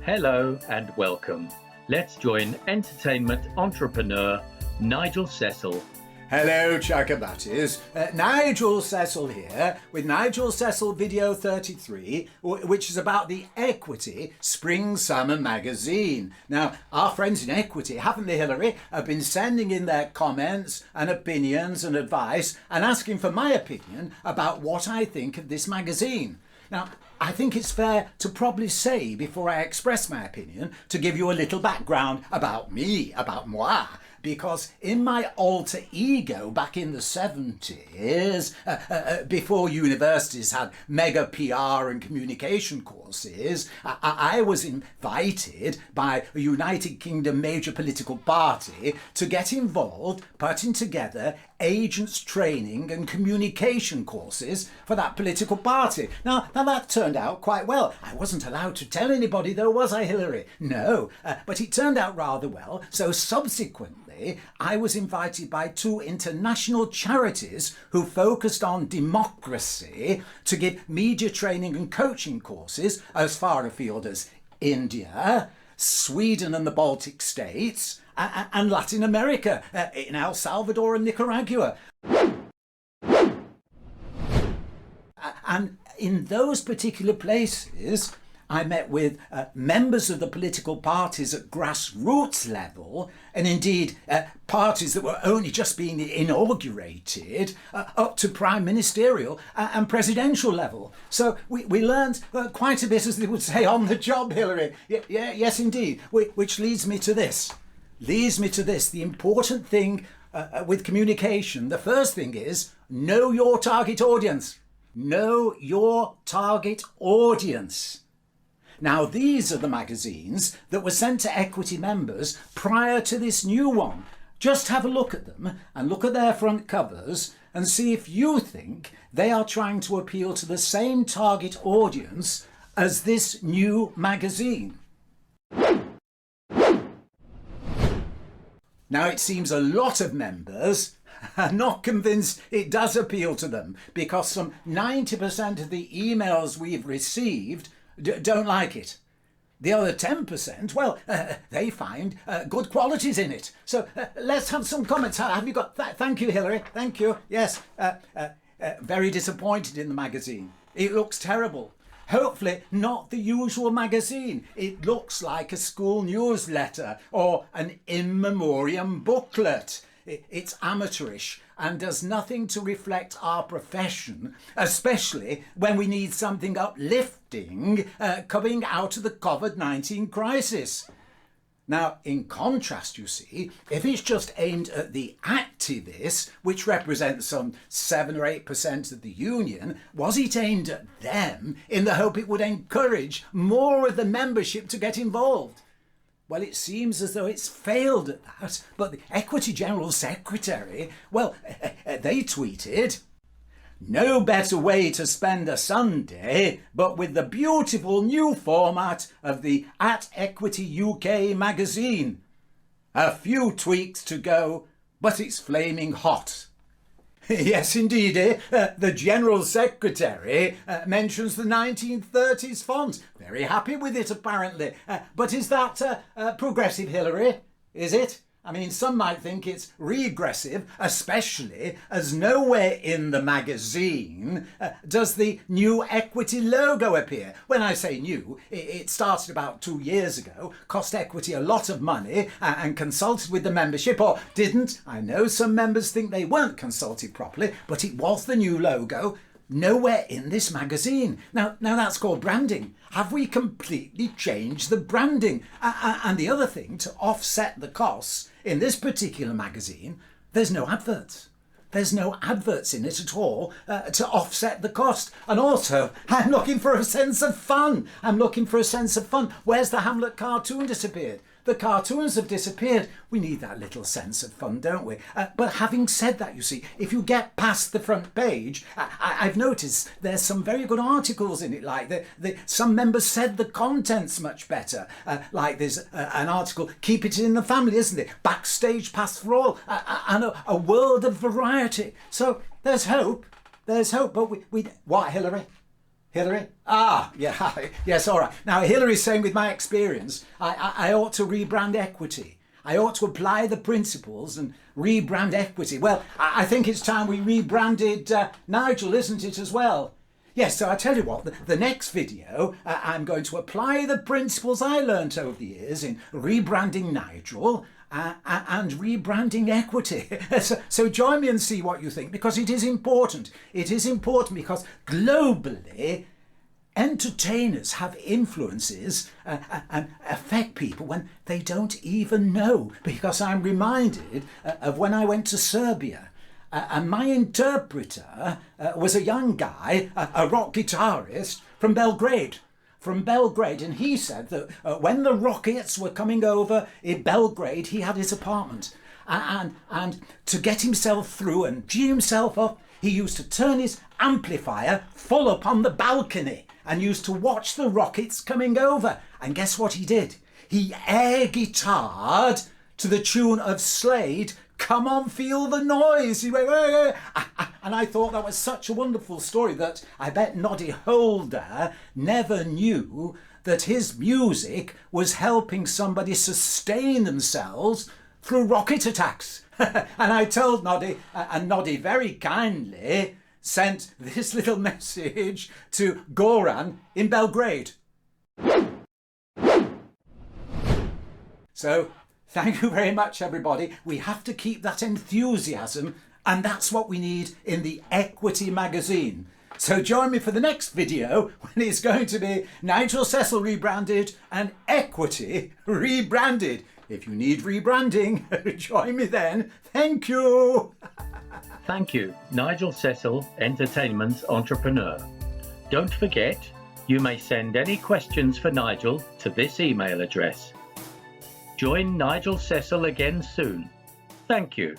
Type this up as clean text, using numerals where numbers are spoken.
Hello and welcome. Let's join entertainment entrepreneur Nigel Cecil. Hello, Chakabatties. Nigel Cecil here with Nigel Cecil Video 33, which is about the Equity Spring Summer magazine. Now, our friends in Equity, haven't they, Hilary, have been sending in their comments and opinions and advice and asking for my opinion about what I think of this magazine. Now, I think it's fair to probably say, before I express my opinion, to give you a little background about me, about moi, because in my alter ego back in the 70s, before universities had mega PR and communication courses, I was invited by a United Kingdom major political party to get involved putting together agents training and communication courses for that political party. Now that turned out quite well. I wasn't allowed to tell anybody though, was I, Hilary? No, but it turned out rather well. So subsequently, I was invited by two international charities who focused on democracy to give media training and coaching courses as far afield as India, Sweden and the Baltic states, and Latin America, in El Salvador and Nicaragua. And in those particular places, I met with members of the political parties at grassroots level, and indeed parties that were only just being inaugurated, up to prime ministerial and presidential level. So we learned quite a bit, as they would say, on the job, Hilary. Yes, indeed. Which leads me to this. The important thing with communication, the first thing is know your target audience. Know your target audience. Now, these are the magazines that were sent to Equity members prior to this new one. Just have a look at them and look at their front covers and see if you think they are trying to appeal to the same target audience as this new magazine. Now, it seems a lot of members are not convinced it does appeal to them, because some 90% of the emails we've received don't like it. The other 10%, well, they find good qualities in it. So let's have some comments. Have you got thank you, Hilary. Thank you. Yes, very disappointed in the magazine. It looks terrible. Hopefully not the usual magazine. It looks like a school newsletter or an in memoriam booklet. It's amateurish and does nothing to reflect our profession, especially when we need something uplifting coming out of the COVID-19 crisis. Now, in contrast, you see, if it's just aimed at the activists, which represent some 7 or 8% of the union, was it aimed at them in the hope it would encourage more of the membership to get involved? Well, it seems as though it's failed at that, but the Equity General Secretary, well, they tweeted, "No better way to spend a Sunday but with the beautiful new format of the @Equity UK magazine. A few tweaks to go, but it's flaming hot." Yes, indeed, the General Secretary mentions the 1930s font. Very happy with it, apparently. But is that progressive, Hilary? Is it? I mean, some might think it's regressive, especially as nowhere in the magazine does the new Equity logo appear. When I say new, it started about 2 years ago, cost Equity a lot of money and consulted with the membership, or didn't. I know some members think they weren't consulted properly, but it was the new logo. Nowhere in this magazine. Now that's called branding. Have we completely changed the branding? And the other thing, to offset the costs, in this particular magazine, there's no adverts. There's no adverts in it at all to offset the cost. And also, I'm looking for a sense of fun. Where's the Hamlet cartoon disappeared? The cartoons have disappeared. We need that little sense of fun, don't we? But having said that, you see, if you get past the front page, I've noticed there's some very good articles in it, like some members said the content's much better. Like there's an article, "Keep It in the Family," isn't it? Backstage Pass for All, and a world of variety. So there's hope. But we what, Hilary? Hillary? Ah, yeah, yes, all right. Now, Hillary's saying with my experience, I ought to rebrand Equity. I ought to apply the principles and rebrand Equity. Well, I think it's time we rebranded Nigel, isn't it, as well? Yes, so I tell you what, the next video, I'm going to apply the principles I learnt over the years in rebranding Nigel and rebranding Equity. So join me and see what you think, because it is important. It is important because globally, entertainers have influences and affect people when they don't even know. Because I'm reminded of when I went to Serbia, and my interpreter was a young guy, a rock guitarist from Belgrade. And he said that when the rockets were coming over in Belgrade, he had his apartment. And to get himself through and gee himself up, he used to turn his amplifier full up on the balcony and used to watch the rockets coming over. And guess what he did? He air guitared to the tune of Slade, "Come on, feel the noise." He went, "Hey, hey." And I thought that was such a wonderful story that I bet Noddy Holder never knew that his music was helping somebody sustain themselves through rocket attacks. And I told Noddy, and Noddy very kindly sent this little message to Goran in Belgrade. So, thank you very much, everybody. We have to keep that enthusiasm, and that's what we need in the Equity magazine. So join me for the next video when it's going to be Nigel Cecil rebranded and Equity rebranded. If you need rebranding, join me then. Thank you. Thank you, Nigel Cecil, entertainment entrepreneur. Don't forget, you may send any questions for Nigel to this email address. Join Nigel Cecil again soon. Thank you.